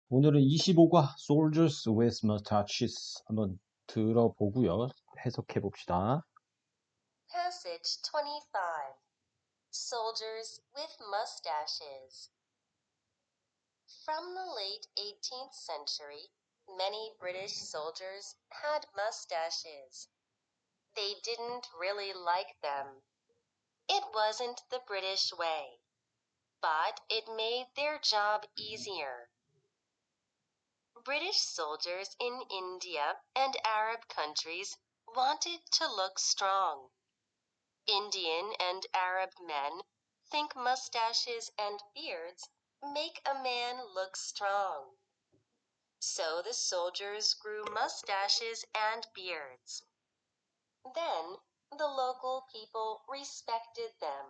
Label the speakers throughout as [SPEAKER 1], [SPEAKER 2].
[SPEAKER 1] 오늘은 25과 Soldiers with Mustaches 한번 들어보고요. 해석해 봅시다.
[SPEAKER 2] Passage 25. Soldiers with Mustaches. From the late 18th century, many British soldiers had mustaches. They didn't really like them. It wasn't the British way, but it made their job easier. British soldiers in India and Arab countries wanted to look strong. Indian and Arab men think mustaches and beards make a man look strong. So the soldiers grew mustaches and beards. Then the local people respected them.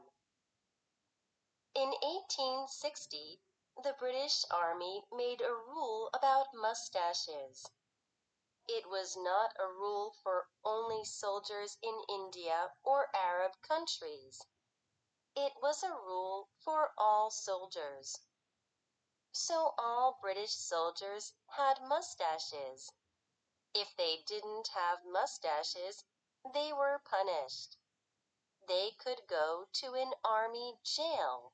[SPEAKER 2] In 1860, the British Army made a rule about mustaches. It was not a rule for only soldiers in India or Arab countries. It was a rule for all soldiers. So all British soldiers had mustaches. If they didn't have mustaches, they were punished. They could go to an army jail.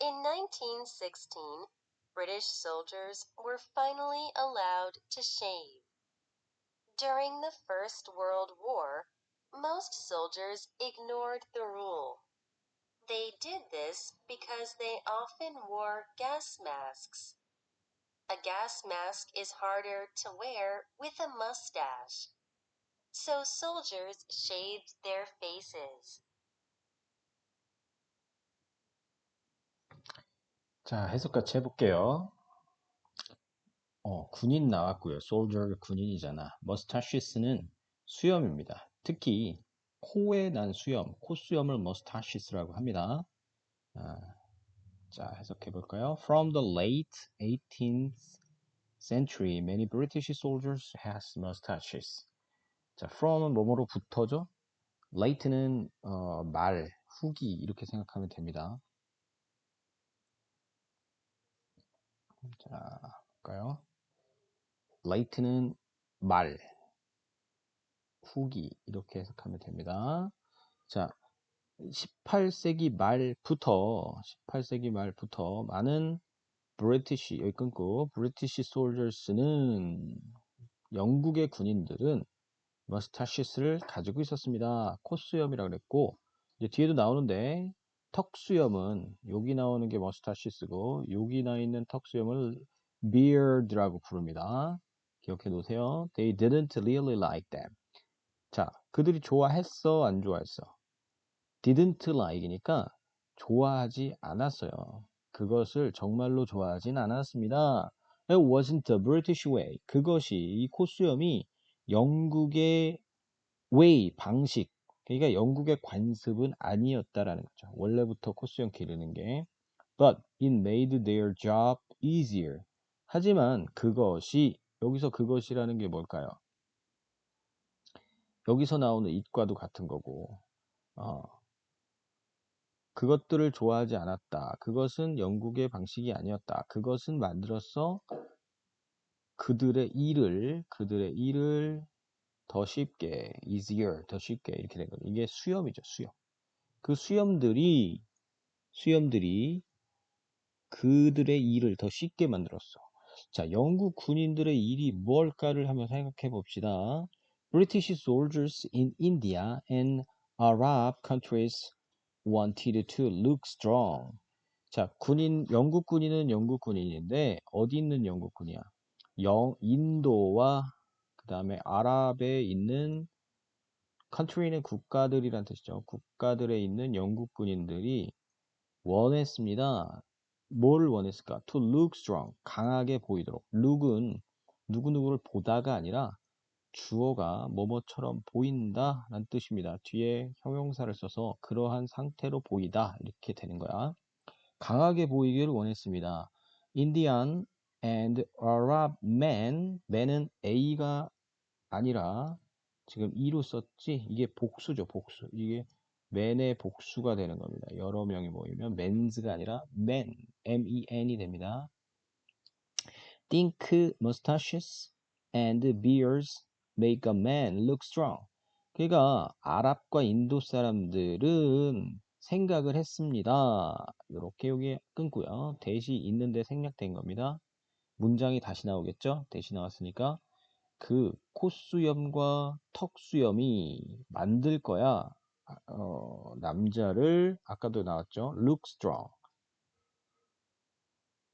[SPEAKER 2] In 1916, British soldiers were finally allowed to shave. During the First World War, most soldiers ignored the rule. They did this because they often wore gas masks. A gas mask is harder to wear with a mustache. So soldiers shaved their faces.
[SPEAKER 1] 자, 해석 같이 해볼게요. 군인 나왔고요. Soldier 군인이잖아. Mustaches는 수염입니다. 특히 코에 난 수염, 콧수염을 Mustaches라고 합니다. 자, 해석해 볼까요? From the late 18th century, many British soldiers had mustaches. 자, from은 뭐뭐로부터죠? late는 말, 후기 이렇게 생각하면 됩니다. 자, 볼까요? late는 말, 후기 이렇게 해석하면 됩니다. 자, 18세기 말부터 많은 브리티시 여기 끊고 브리티시 솔저스는 영국의 군인들은 머스타시스를 가지고 있었습니다. 콧수염이라고 그랬고 이제 뒤에도 나오는데 턱수염은 여기 나오는 게 머스타시스고 여기 나 있는 턱수염을 beard라고 부릅니다. 기억해 놓으세요. They didn't really like them. 자, 그들이 좋아했어, 안 좋아했어? didn't like이니까 좋아하지 않았어요. 그것을 정말로 좋아하진 않았습니다. It wasn't the British way. 그것이 이 콧수염이 영국의 way, 방식. 그러니까 영국의 관습은 아니었다라는 거죠. 원래부터 콧수염 기르는 게. But it made their job easier. 하지만 그것이 여기서 그것이라는 게 뭘까요? 여기서 나오는 it과도 같은 거고 그것들을 좋아하지 않았다. 그것은 영국의 방식이 아니었다. 그것은 만들어서 그들의 일을 더 쉽게, easier, 더 쉽게 이렇게 된 거죠. 이게 수염이죠, 수염. 그 수염들이 그들의 일을 더 쉽게 만들었어. 자, 영국 군인들의 일이 무엇일까를 한번 생각해 봅시다. British soldiers in India and Arab countries wanted to look strong. 자, 영국 군인은 영국 군인인데 어디 있는 영국 군이야? 인도와 그 다음에 아랍에 있는 country는 국가들이란 뜻이죠. 국가들에 있는 영국 군인들이 원했습니다. 뭐를 원했을까? To look strong. 강하게 보이도록. look은 누구누구를 보다가 아니라 주어가 뭐뭐처럼 보인다 라는 뜻입니다. 뒤에 형용사를 써서 그러한 상태로 보이다 이렇게 되는 거야. 강하게 보이기를 원했습니다. Indian and Arab men은 A가 아니라 지금 E로 썼지? 이게 복수죠, 복수. 이게 men의 복수가 되는 겁니다. 여러 명이 모이면 mens가 아니라 men, men이 됩니다. think mustaches and beards make a man look strong. 그러니까 아랍과 인도 사람들은 생각을 했습니다. 이렇게 여기 끊고요. 대시 있는데 생략된 겁니다. 문장이 다시 나오겠죠? 대시 나왔으니까 그 콧수염과 턱수염이 만들 거야. 남자를 아까도 나왔죠? look strong.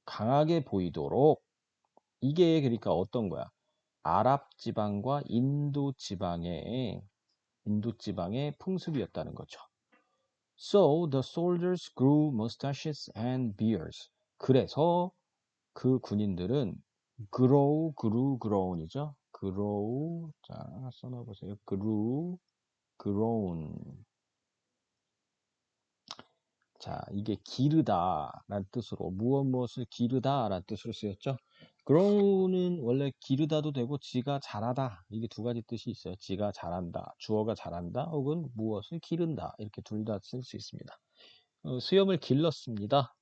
[SPEAKER 1] 강하게 보이도록. 이게 그러니까 어떤 거야? 아랍 지방과 인도 지방의 풍습이었다는 거죠. So the soldiers grew mustaches and beards. 그래서 그 군인들은 grew, grown이죠. grow, 자 써놔보세요. grew, grown. 자, 이게 기르다라는 뜻으로 무엇을 기르다라는 뜻으로 쓰였죠. grow는 원래 기르다도 되고 지가 잘하다 이게 두 가지 뜻이 있어요. 지가 잘한다, 주어가 잘한다, 혹은 무엇을 기른다 이렇게 둘 다 쓸 수 있습니다. 수염을 길렀습니다.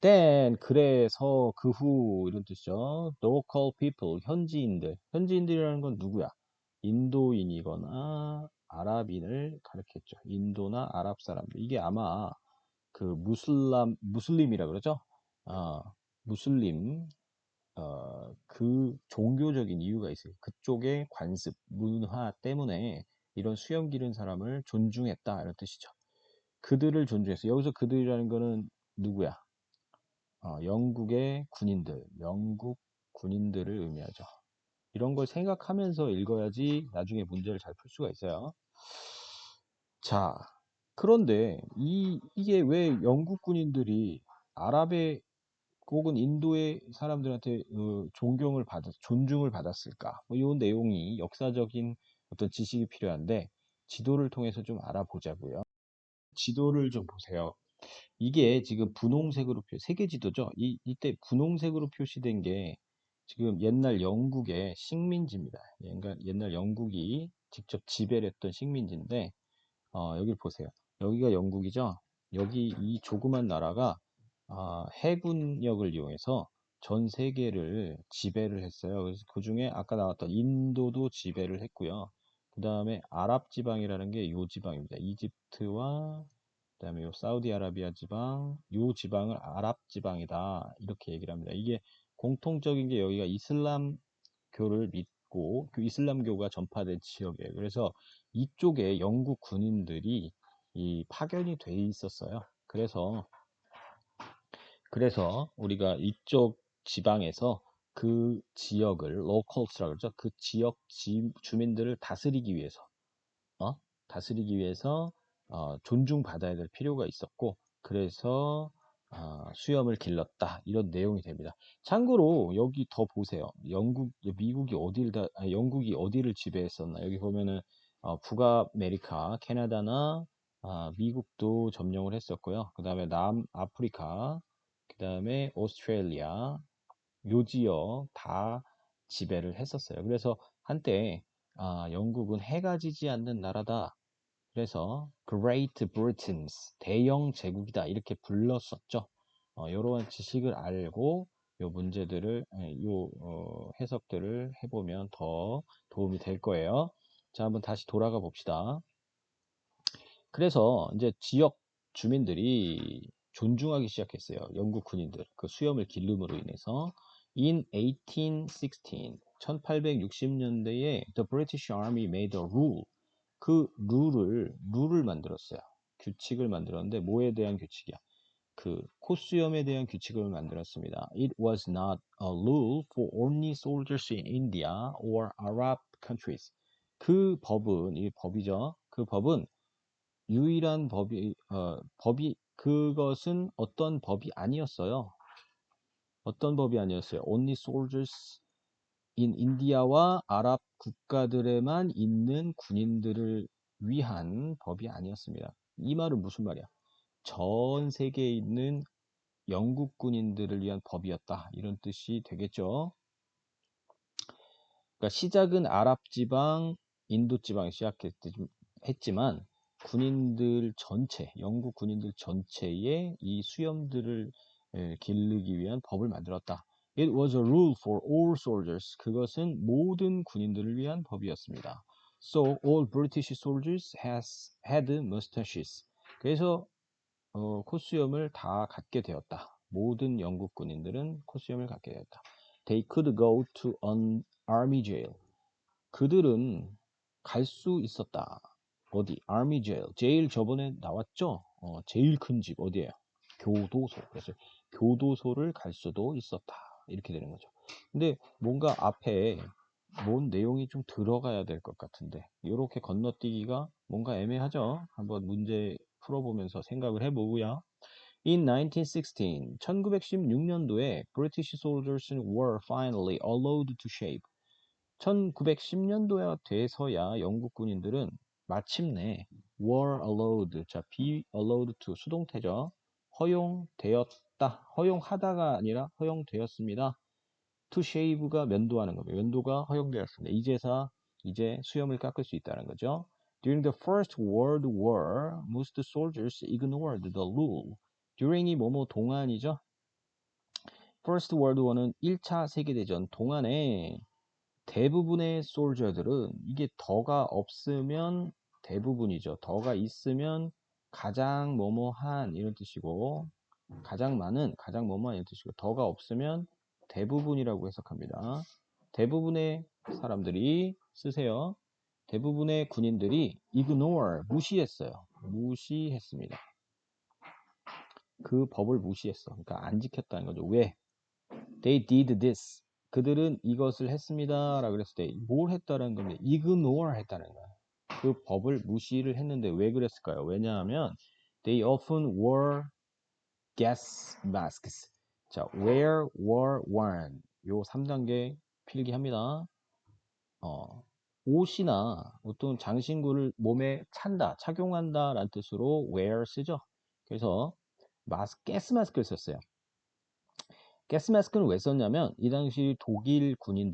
[SPEAKER 1] Then 그래서 그 후 이런 뜻이죠. Local people 현지인들. 현지인들이라는 건 누구야? 인도인이거나 아랍인을 가리켰죠. 인도나 아랍 사람들. 이게 아마 그 무슬림이라 그러죠. 아, 무슬림 그 종교적인 이유가 있어요. 그쪽의 관습 문화 때문에 이런 수염 기른 사람을 존중했다 이런 뜻이죠. 그들을 존중했어요. 여기서 그들이라는 거는 누구야? 영국의 군인들, 영국 군인들을 의미하죠. 이런 걸 생각하면서 읽어야지 나중에 문제를 잘 풀 수가 있어요. 자, 그런데 이게 왜 영국 군인들이 아랍의 혹은 인도의 사람들한테 존중을 받았을까? 뭐 이런 내용이 역사적인 어떤 지식이 필요한데 지도를 통해서 좀 알아보자고요. 지도를 좀 보세요. 이게 지금 분홍색으로 세계 지도죠. 이때 분홍색으로 표시된 게 지금 옛날 영국의 식민지입니다. 옛날 영국이 직접 지배를 했던 식민지인데 여기를 보세요. 여기가 영국이죠. 여기 이 조그만 나라가 해군력을 이용해서 전 세계를 지배를 했어요. 그래서 그 중에 아까 나왔던 인도도 지배를 했고요. 그 다음에 아랍 지방이라는 게 요 지방입니다. 이집트와 그다음에 요 사우디아라비아 지방, 요 지방을 아랍 지방이다 이렇게 얘기를 합니다. 이게 공통적인 게 여기가 이슬람교를 믿고 그 이슬람교가 전파된 지역이에요. 그래서 이쪽에 영국 군인들이 이 파견이 돼 있었어요. 그래서 우리가 이쪽 지방에서 그 지역을 locals라고 그러죠. 그 지역 주민들을 다스리기 위해서 어? 다스리기 위해서 존중받아야 될 필요가 있었고 그래서 수염을 길렀다 이런 내용이 됩니다. 참고로 여기 더 보세요. 영국이 어디를 지배했었나? 여기 보면은 북아메리카, 캐나다나 미국도 점령을 했었고요. 그 다음에 남아프리카, 그 다음에 오스트레일리아, 요 지역 다 지배를 했었어요. 그래서 한때 영국은 해가 지지 않는 나라다. 그래서 Great Britain's 대영 제국이다 이렇게 불렀었죠. 이러한 지식을 알고 요 문제들을 해석들을 해보면 더 도움이 될 거예요. 자, 한번 다시 돌아가 봅시다. 그래서 이제 지역 주민들이 존중하기 시작했어요. 영국 군인들. 그 수염을 기름으로 인해서. In 1816, 1860년대에 The British Army made a rule. 그 룰을 만들었어요. 규칙을 만들었는데 뭐에 대한 규칙이야? 그 콧수염에 대한 규칙을 만들었습니다. It was not a rule for only soldiers in India or Arab countries. 그 법은 이 법이죠. 그 법은 유일한 그것은 어떤 법이 아니었어요. 어떤 법이 아니었어요. Only soldiers in India와 아랍 국가들에만 있는 군인들을 위한 법이 아니었습니다. 이 말은 무슨 말이야? 전 세계에 있는 영국 군인들을 위한 법이었다. 이런 뜻이 되겠죠. 그러니까 시작은 아랍 지방, 인도 지방에 시작했지만 군인들 전체, 영국 군인들 전체에 이 수염들을 기르기 위한 법을 만들었다. It was a rule for all soldiers. 그것은 모든 군인들을 위한 법이었습니다. So all British soldiers had mustaches. 그래서 코수염을 다 갖게 되었다. 모든 영국 군인들은 코수염을 갖게 되었다. They could go to an army jail. 그들은 갈 수 있었다. 어디? Army jail. 제일 저번에 나왔죠? 제일 큰 집 어디예요? 교도소. 그래서 교도소를 갈 수도 있었다. 이렇게 되는 거죠. 근데 뭔가 앞에 뭔 내용이 좀 들어가야 될 것 같은데 이렇게 건너뛰기가 뭔가 애매하죠. 한번 문제 풀어보면서 생각을 해보고요. In 1916, 1916년도에 British soldiers were finally allowed to shave. 1910년도가 돼서야 영국 군인들은 마침내 were allowed, 자, be allowed to 수동태죠. 허용되었다. 허용하다가 아니라 허용되었습니다. to shave가 면도하는 겁니다. 면도가 허용되었습니다. 이제 수염을 깎을 수 있다는 거죠. During the First World War, most soldiers ignored the rule. during이 뭐뭐 동안이죠. First World War는 1차 세계대전 동안에 대부분의 솔저들은 이게 더가 없으면 대부분이죠. 더가 있으면 가장 뭐뭐한 이런 뜻이고 가장 많은 가장 뭐뭐한 이런 뜻이고 더가 없으면 대부분이라고 해석합니다. 대부분의 사람들이 쓰세요. 대부분의 군인들이 ignore 무시했어요. 무시했습니다. 그 법을 무시했어. 그러니까 안 지켰다는 거죠. 왜? They did this. 그들은 이것을 했습니다. 라고 그랬을 때 뭘 했다는 겁니다. ignore 했다는 거야. 그 법을 무시를 했는데 왜 그랬을까요? 왜냐하면 they often wore gas masks. 자, where, were, worn. 요 3단계 필기합니다. 옷이나 어떤 장신구를 몸에 찬다, 착용한다 라는 뜻으로 wear 쓰죠. 그래서 가스 마스크를 썼어요. 가스 마스크는 왜 썼냐면 이 당시 독일 군이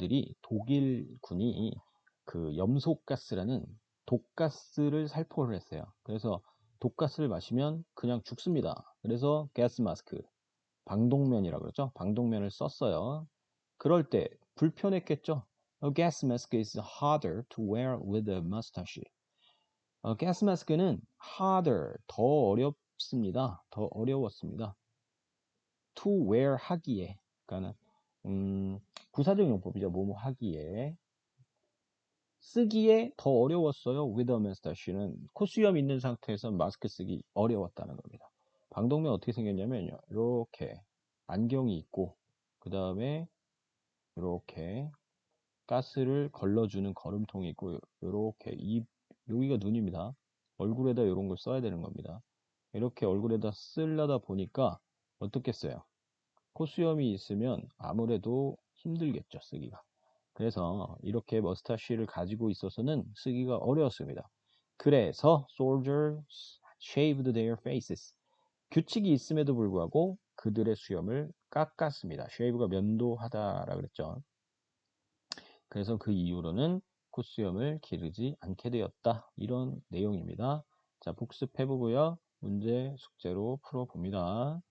[SPEAKER 1] 그 염소가스라는 독가스를 살포를 했어요. 그래서 독가스를 마시면 그냥 죽습니다. 그래서 가스 마스크, 방독면이라고 그러죠. 방독면을 썼어요. 그럴 때 불편했겠죠. A gas mask is harder to wear with a mustache. 가스 마스크는 harder, 더 어렵습니다. 더 어려웠습니다. to wear 하기에, 그러니까는 부사적 용법이죠. 뭐뭐 하기에 쓰기에 더 어려웠어요. with a mustache는 코수염 있는 상태에서 마스크 쓰기 어려웠다는 겁니다. 방독면 어떻게 생겼냐면요. 이렇게 안경이 있고 그 다음에 이렇게 가스를 걸러주는 거름통이 있고 이렇게 여기가 눈입니다. 얼굴에다 이런 걸 써야 되는 겁니다. 이렇게 얼굴에다 쓰려다 보니까 어떻겠어요? 코수염이 있으면 아무래도 힘들겠죠, 쓰기가. 그래서 이렇게 머스타쉬를 가지고 있어서는 쓰기가 어려웠습니다. 그래서 soldiers shaved their faces. 규칙이 있음에도 불구하고 그들의 수염을 깎았습니다. shave가 면도하다라 그랬죠. 그래서 그 이후로는 콧수염을 기르지 않게 되었다. 이런 내용입니다. 자, 복습해보고요. 문제 숙제로 풀어봅니다.